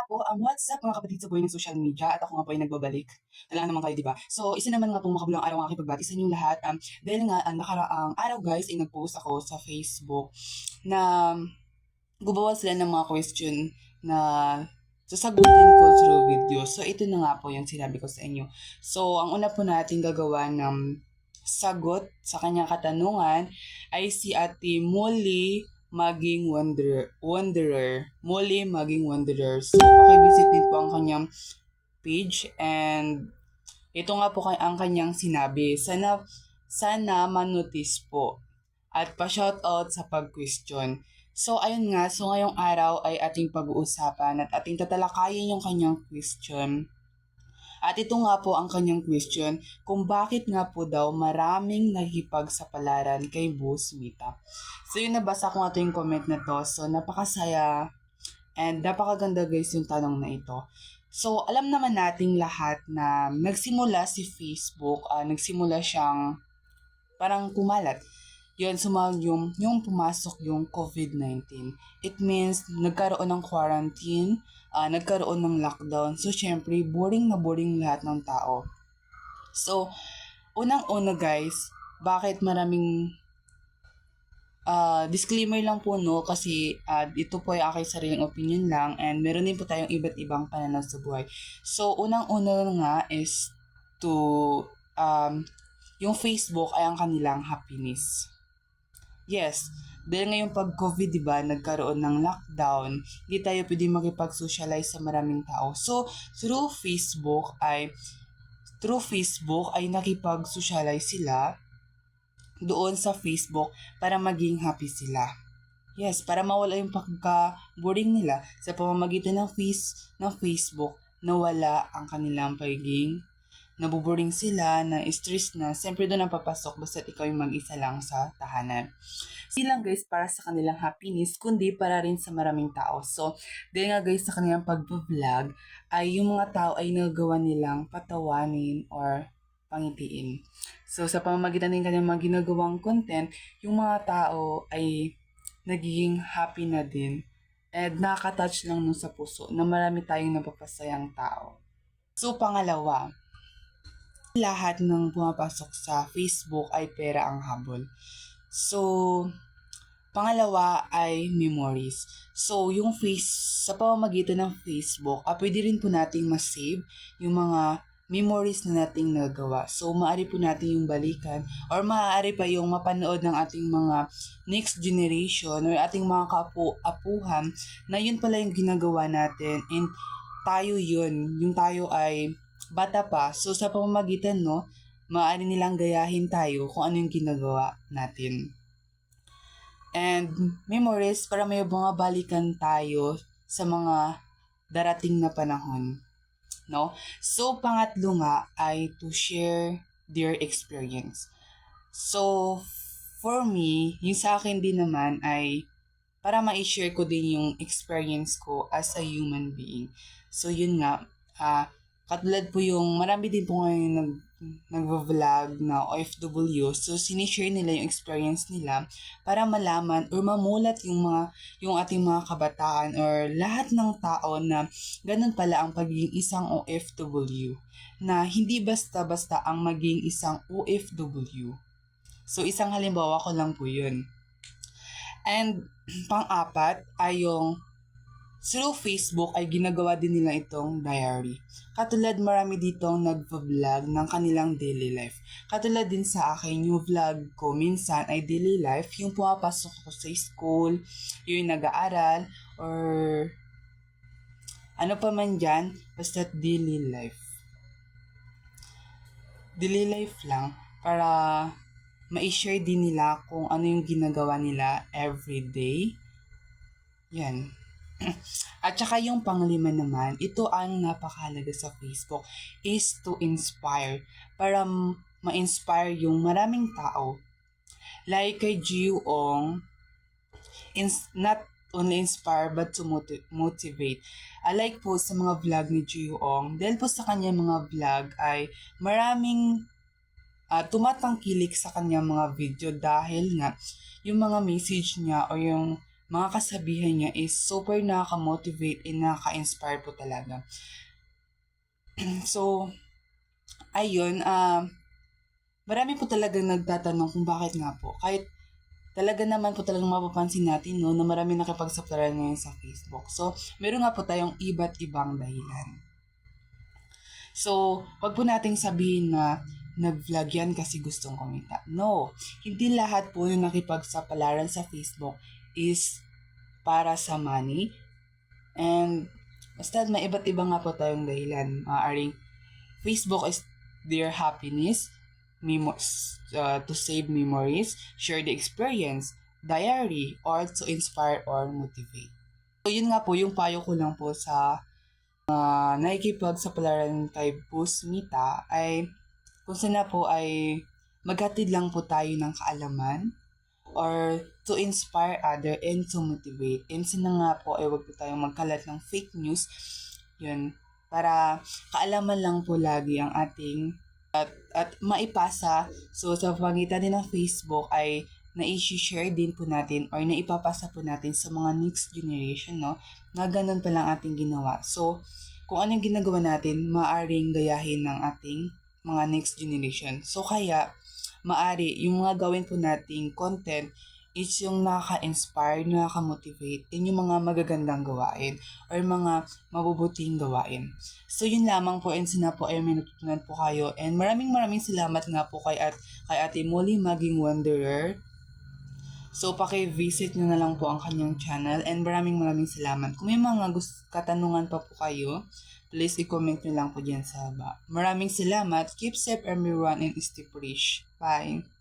po, what's up mga kapatid sa buhay ng social media at ako nga po ay nagbabalik. Wala naman kayo, di ba? So, isa naman nga pong makabulang araw ang aking pagbati sa inyong lahat. Dahil nga, nakaraang araw guys, ay nag-post ako sa Facebook na gumawa sila ng mga question na sasagutin ko through video. So, ito na nga po yung sinabi ko sa inyo. So, ang una po natin gagawa ng sagot sa kanyang katanungan ay si Ate Molly maging wanderer. Molly maging wanderer. So, pakivisit din po ang kanyang page and ito nga po ang kanyang sinabi. Sana manotice po at pa-shoutout sa pag-question. So, ayun nga. So, ngayong araw ay ating pag-uusapan at ating tatalakayin yung kanyang question. At ito nga po ang kanyang question, kung bakit nga po daw maraming nakikipagsapalaran kay Boss Mita. So, yun, nabasa ko nga ito yung comment na to. So, napakasaya and napakaganda guys yung tanong na ito. So, alam naman nating lahat na nagsimula si Facebook, nagsimula siyang parang kumalat. Yun, yung pumasok yung COVID-19. It means, nagkaroon ng quarantine, nagkaroon ng lockdown. So, syempre, boring na boring lahat ng tao. So, unang-una guys, bakit maraming disclaimer lang po no kasi ito po ay aking sariling opinion lang and meron din po tayong iba't ibang pananaw sa buhay. So, unang-una nga is to yung Facebook ay ang kanilang happiness. Yes, dahil ngayong pag-COVID, di ba, nagkaroon ng lockdown, hindi tayo pwede makipag-socialize sa maraming tao. So, through Facebook ay nakipag-socialize sila doon sa Facebook para maging happy sila. Yes, para mawala yung pagka-boring nila sa pamamagitan ng Facebook, nawala ang kanilang pagiging nabuboring sila, na stress na, siyempre doon ang papasok basta ikaw yung mag-isa lang sa tahanan. Hindi lang guys para sa kanilang happiness, kundi para rin sa maraming tao. So, dahil nga guys sa kanilang pag-vlog, ay yung mga tao ay nagawa nilang patawanin or pangitiin. So, sa pamamagitan ng kanilang mga ginagawang content, yung mga tao ay nagiging happy na din. And nakaka-touch lang nun sa puso na marami tayong napapasayang tao. So, pangalawa, lahat ng pumapasok sa Facebook ay pera ang habol. So, pangalawa ay memories. So, sa pamamagitan ng Facebook, pwede rin po nating ma-save yung mga memories na nating nagawa. So, maaari po natin yung balikan or maaari pa yung mapanood ng ating mga next generation or ating mga apuhan na yun pala yung ginagawa natin and tayo yun. Yung tayo ay bata pa. So, sa pamamagitan, no, maaari nilang gayahin tayo kung ano yung ginagawa natin. And memories para may mga balikan tayo sa mga darating na panahon. No? So, pangatlo nga ay to share their experience. So, for me, yung sa akin din naman ay para ma-share ko din yung experience ko as a human being. So, yun nga, katulad po yung marami din po ngayon nag-vlog na OFW. So, sinishare nila yung experience nila para malaman or mamulat yung ating mga kabataan or lahat ng tao na ganun pala ang pagiging isang OFW. Na hindi basta-basta ang maging isang OFW. So, isang halimbawa ko lang po yun. And pang-apat ay yung through Facebook ay ginagawa din nila itong diary. Katulad marami ditong nag-vlog ng kanilang daily life. Katulad din sa akin, yung vlog ko minsan ay daily life, yung pumapasok ko sa school, yung nag-aaral, or ano pa man dyan, basta daily life. Daily life lang para ma-share din nila kung ano yung ginagawa nila everyday. Yan. At saka yung panglima naman, ito ang napakahalaga sa Facebook, is to inspire. Para ma-inspire yung maraming tao. Like kay Jiwong, not only inspire but to motivate. I like po sa mga vlog ni Jiwong, dahil po sa kanya mga vlog ay maraming tumatangkilik sa kanyang mga video dahil nga yung mga message niya o yung mga kasabihan niya is super nakaka-motivate and nakaka-inspire po talaga. So, ayun, marami po talagang nagtatanong kung bakit nga po. Kahit talaga naman po talagang mapapansin natin, no, na marami nakipagsapalaran ngayon sa Facebook. So, meron nga po tayong iba't ibang dahilan. So, wag po nating sabihin na nag-vlog yan kasi gustong kumita. No, hindi lahat po yung nakipagsapalaran sa Facebook is para sa money. And basta may iba't iba nga po tayong dahilan. Maaaring Facebook is their happiness, to save memories, share the experience, diary, or to inspire or motivate. So, yun nga po, yung payo ko lang po sa nakikipagsapalaran kay Boss Mita ay kung sana po ay maghatid lang po tayo ng kaalaman or to inspire other and to motivate. And sana nga po ay wag po tayong magkalat ng fake news. Yun, para kaalaman lang po lagi ang ating at maipasa. So, sa pangitan din ng Facebook ay na-share din po natin or naipapasa po natin sa mga next generation, no? Na ganun pa lang ating ginawa. So, kung anong ginagawa natin, maaring gayahin ng ating mga next generation. So, kaya, maari, yung mga gawin po nating content is yung nakaka-inspire, nakaka-motivate, and yung mga magagandang gawain or mga mabubuting gawain. So, yun lamang po, and sana po ay may natutunan po kayo. And maraming salamat nga po kay Ate Molly Maging Wanderer. So, paki-visit nyo na lang po ang kanyang channel, and maraming salamat. Kung may mga katanungan pa po kayo, please i-comment nyo lang po dyan sa baba. Maraming salamat. Keep safe everyone and stay fresh. Bye!